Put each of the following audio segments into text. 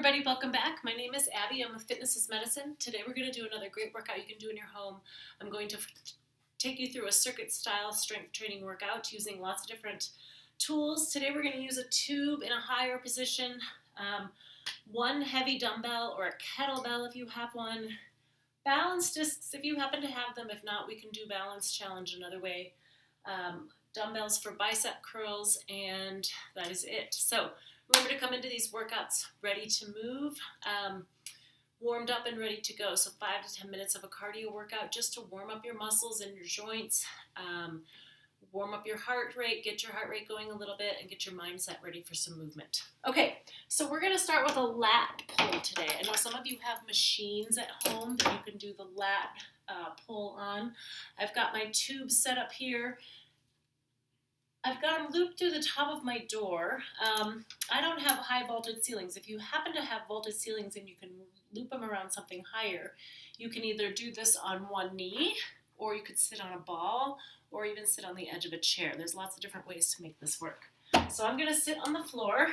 everybody, welcome back. My name is Abby. I'm with Fitness is Medicine. Today we're going to do another great workout you can do in your home. I'm going to take you through a circuit style strength training workout using lots of different tools. Today we're going to use a tube in a higher position, one heavy dumbbell or a kettlebell if you have one, balance discs if you happen to have them. If not, we can do balance challenge another way, dumbbells for bicep curls, and that is it. So remember to come into these workouts ready to move, warmed up and ready to go. So 5 to 10 minutes of a cardio workout just to warm up your muscles and your joints, warm up your heart rate, get your heart rate going a little bit, and get your mindset ready for some movement. Okay, so we're going to start with a lat pull today. I know some of you have machines at home that you can do the lat pull on. I've got my tube set up here. I've got them looped through the top of my door. I don't have high vaulted ceilings. If you happen to have vaulted ceilings and you can loop them around something higher, you can either do this on one knee, or you could sit on a ball, or even sit on the edge of a chair. There's lots of different ways to make this work. So I'm gonna sit on the floor.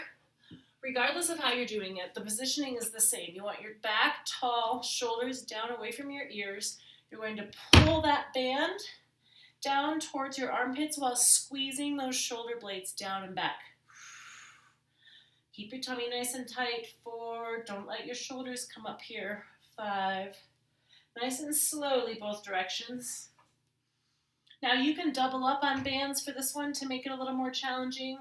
Regardless of how you're doing it, the positioning is the same. You want your back tall, shoulders down away from your ears. You're going to pull that band down towards your armpits while squeezing those shoulder blades down and back. Keep your tummy nice and tight. 4, don't let your shoulders come up here. 5, nice and slowly both directions. Now you can double up on bands for this one to make it a little more challenging,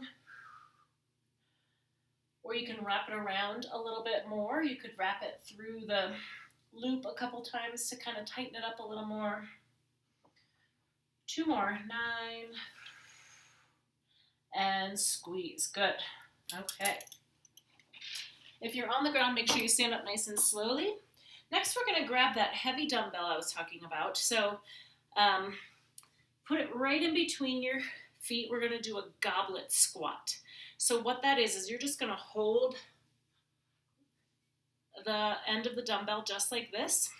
or you can wrap it around a little bit more. You could wrap it through the loop a couple times to kind of tighten it up a little more. 2 more, 9, and squeeze. Good. Okay. If you're on the ground, make sure you stand up nice and slowly. Next, we're going to grab that heavy dumbbell I was talking about. So put it right in between your feet. We're going to do a goblet squat. So what that is you're just going to hold the end of the dumbbell just like this.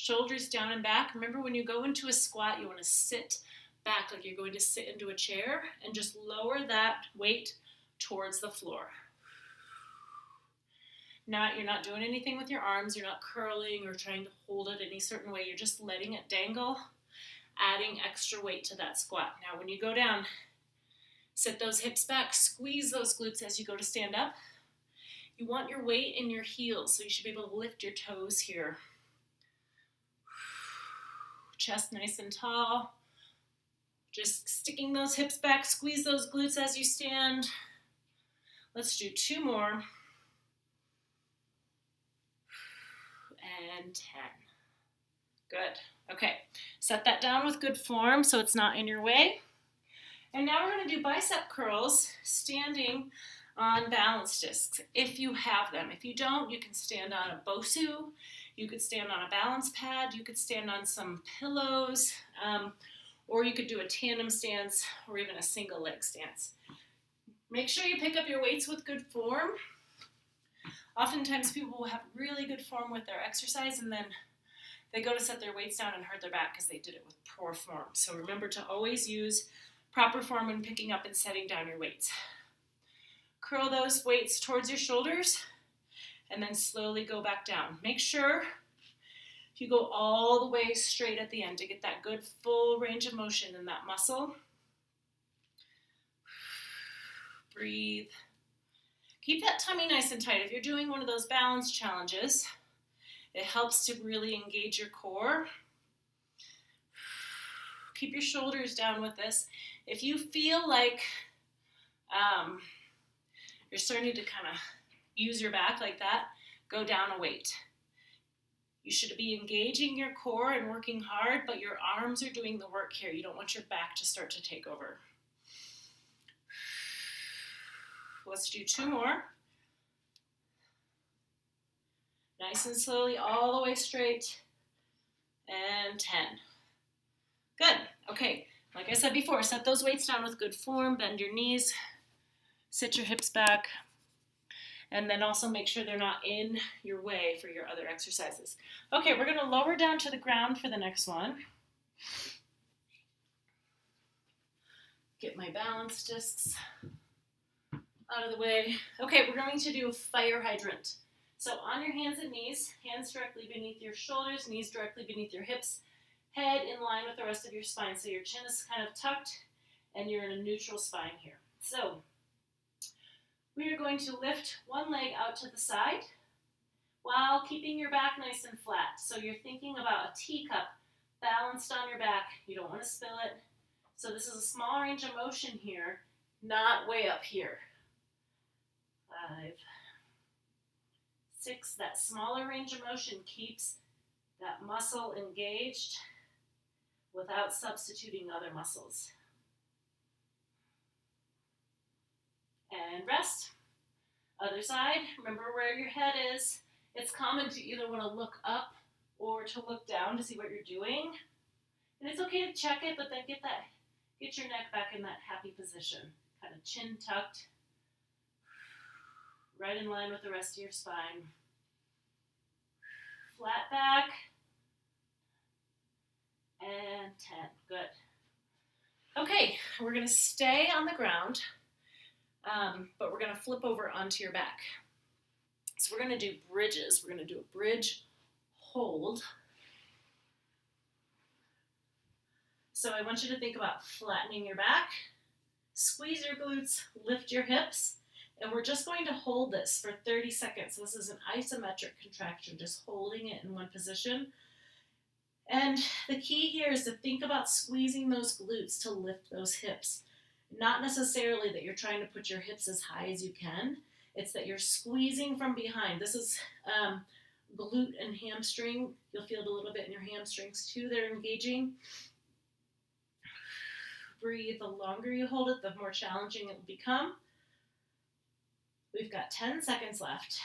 Shoulders down and back. Remember, when you go into a squat, you want to sit back like you're going to sit into a chair and just lower that weight towards the floor. Now, you're not doing anything with your arms. You're not curling or trying to hold it any certain way. You're just letting it dangle, adding extra weight to that squat. Now, when you go down, sit those hips back, squeeze those glutes as you go to stand up. You want your weight in your heels, so you should be able to lift your toes here. Chest nice and tall. Just sticking those hips back, squeeze those glutes as you stand. Let's do 2 more. And 10. Good. Okay. Set that down with good form so it's not in your way. And now we're going to do bicep curls standing on balance discs if you have them. If you don't, you can stand on a Bosu. You could stand on a balance pad, you could stand on some pillows, or you could do a tandem stance or even a single leg stance. Make sure you pick up your weights with good form. Oftentimes people will have really good form with their exercise and then they go to set their weights down and hurt their back because they did it with poor form. So remember to always use proper form when picking up and setting down your weights. Curl those weights towards your shoulders and then slowly go back down. Make sure you go all the way straight at the end to get that good full range of motion in that muscle. Breathe. Keep that tummy nice and tight. If you're doing one of those balance challenges, it helps to really engage your core. Keep your shoulders down with this. If you feel like you're starting to kind of use your back like that, go down a weight. You should be engaging your core and working hard, but your arms are doing the work here. You don't want your back to start to take over. Let's do 2 more. Nice and slowly, all the way straight. And 10. Good. Okay, like I said before, set those weights down with good form, bend your knees, sit your hips back, and then also make sure they're not in your way for your other exercises. Okay, we're going to lower down to the ground for the next one. Get my balance discs out of the way. Okay, we're going to do fire hydrant. So on your hands and knees, hands directly beneath your shoulders, knees directly beneath your hips, head in line with the rest of your spine. So your chin is kind of tucked and you're in a neutral spine here. So we are going to lift one leg out to the side while keeping your back nice and flat. So you're thinking about a teacup balanced on your back. You don't want to spill it. So this is a small range of motion here, not way up here. 5, 6, that smaller range of motion keeps that muscle engaged without substituting other muscles. And rest. Other side, remember where your head is. It's common to either want to look up or to look down to see what you're doing. And it's okay to check it, but then get your neck back in that happy position. Kind of chin tucked, right in line with the rest of your spine. Flat back. And 10. Good. Okay, we're going to stay on the ground, but we're going to flip over onto your back. So we're going to do bridges. We're going to do a bridge hold. So I want you to think about flattening your back, squeeze your glutes, lift your hips, and we're just going to hold this for 30 seconds. This is an isometric contraction, just holding it in one position. And the key here is to think about squeezing those glutes to lift those hips. Not necessarily that you're trying to put your hips as high as you can. It's that you're squeezing from behind. This is glute and hamstring. You'll feel it a little bit in your hamstrings too. They're engaging. Breathe. The longer you hold it, the more challenging it will become. We've got 10 seconds left.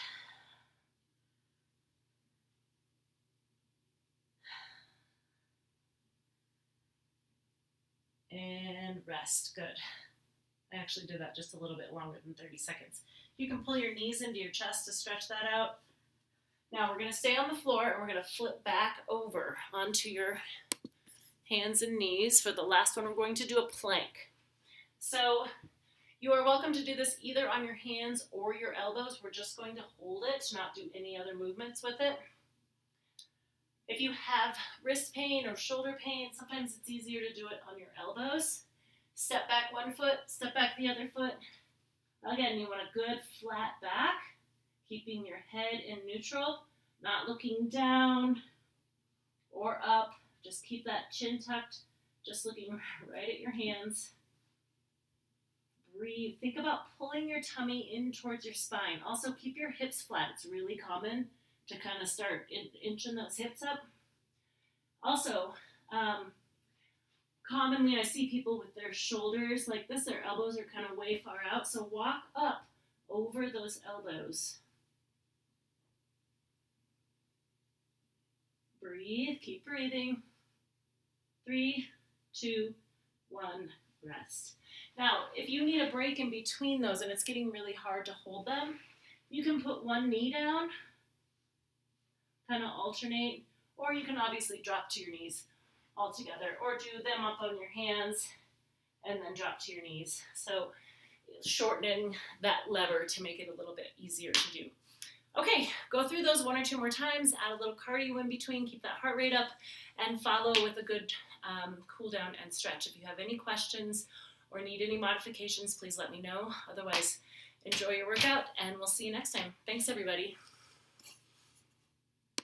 And rest. Good. I actually did that just a little bit longer than 30 seconds. You can pull your knees into your chest to stretch that out. Now we're going to stay on the floor and we're going to flip back over onto your hands and knees. For the last one, we're going to do a plank. So you are welcome to do this either on your hands or your elbows. We're just going to hold it, not do any other movements with it. If you have wrist pain or shoulder pain, sometimes it's easier to do it on your elbows. Step back one foot, step back the other foot. Again, you want a good flat back, keeping your head in neutral, not looking down or up. Just keep that chin tucked, just looking right at your hands. Breathe. Think about pulling your tummy in towards your spine. Also, keep your hips flat. It's really common to kind of start inching those hips up. Also, commonly I see people with their shoulders like this, their elbows are kind of way far out, so walk up over those elbows. Breathe, keep breathing. 3, 2, 1, rest. Now, if you need a break in between those and it's getting really hard to hold them, you can put one knee down, kind of alternate, or you can obviously drop to your knees all together, or do them up on your hands and then drop to your knees. So shortening that lever to make it a little bit easier to do. Okay, go through those 1 or 2 more times, add a little cardio in between, keep that heart rate up, and follow with a good cool down and stretch. If you have any questions or need any modifications, please let me know. Otherwise, enjoy your workout, and we'll see you next time. Thanks, everybody.